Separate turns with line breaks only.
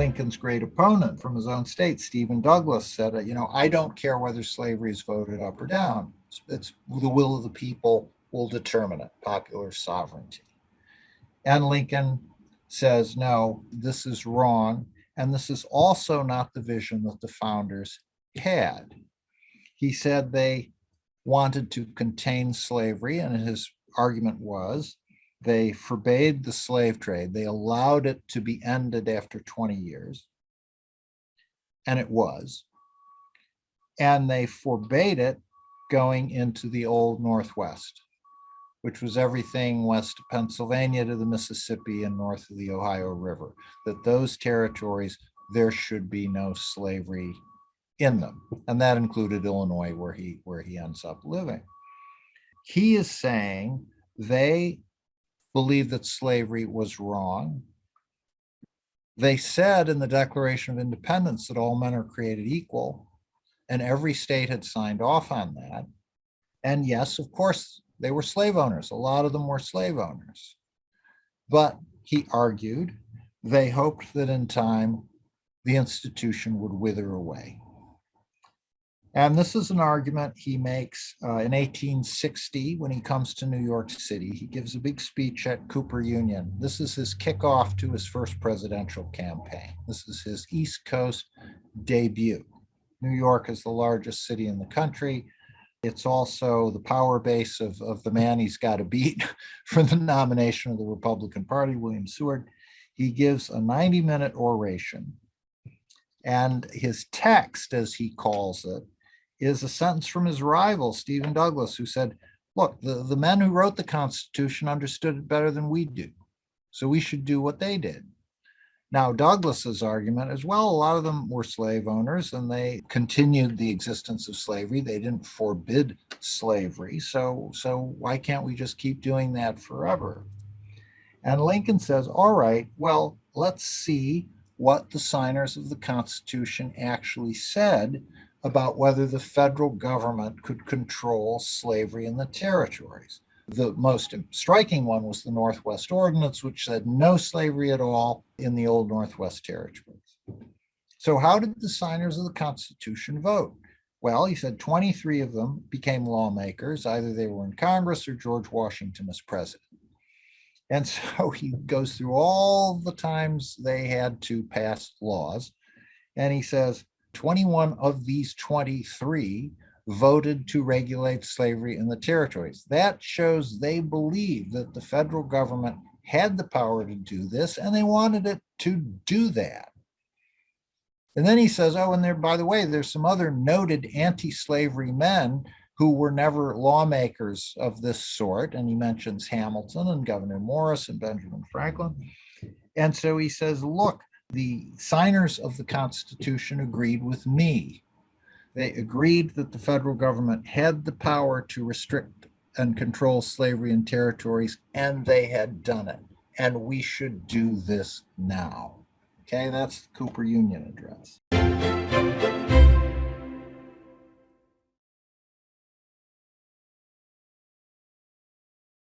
Lincoln's great opponent from his own state, Stephen Douglas, said, I don't care whether slavery is voted up or down. It's the will of the people will determine it, popular sovereignty. And Lincoln says, no, this is wrong. And this is also not the vision that the founders had. He said they wanted to contain slavery, and his argument was they forbade the slave trade. They allowed it to be ended after 20 years, and it was. And they forbade it going into the old Northwest, which was everything west of Pennsylvania to the Mississippi and north of the Ohio River, that those territories, there should be no slavery in them. And that included Illinois, where he ends up living. He is saying they believed that slavery was wrong. They said in the Declaration of Independence that all men are created equal, and every state had signed off on that. And yes, of course, they were slave owners. A lot of them were slave owners. But he argued they hoped that in time the institution would wither away. And this is an argument he makes in 1860 when he comes to New York City. He gives a big speech at Cooper Union. This is his kickoff to his first presidential campaign. This is his East Coast debut. New York is the largest city in the country. It's also the power base of the man he's got to beat for the nomination of the Republican Party, William Seward. He gives a 90-minute oration. And his text, as he calls it, is a sentence from his rival, Stephen Douglas, who said, look, the men who wrote the Constitution understood it better than we do, so we should do what they did. Now, Douglas's argument as well, a lot of them were slave owners, and they continued the existence of slavery. They didn't forbid slavery, so why can't we just keep doing that forever? And Lincoln says, all right, well, let's see what the signers of the Constitution actually said about whether the federal government could control slavery in the territories. The most striking one was the Northwest Ordinance, which said no slavery at all in the old Northwest territories. So how did the signers of the Constitution vote? Well, he said 23 of them became lawmakers. Either they were in Congress or George Washington as president. And so he goes through all the times they had to pass laws. And he says 21 of these 23 voted to regulate slavery in the territories. That shows they believed that the federal government had the power to do this, and they wanted it to do that. And then he says, oh, and there, by the way, there's some other noted anti-slavery men who were never lawmakers of this sort. And he mentions Hamilton and Gouverneur Morris and Benjamin Franklin. And so he says, look, the signers of the Constitution agreed with me. They agreed that the federal government had the power to restrict and control slavery in territories, and they had done it. And we should do this now. Okay, that's the Cooper Union Address.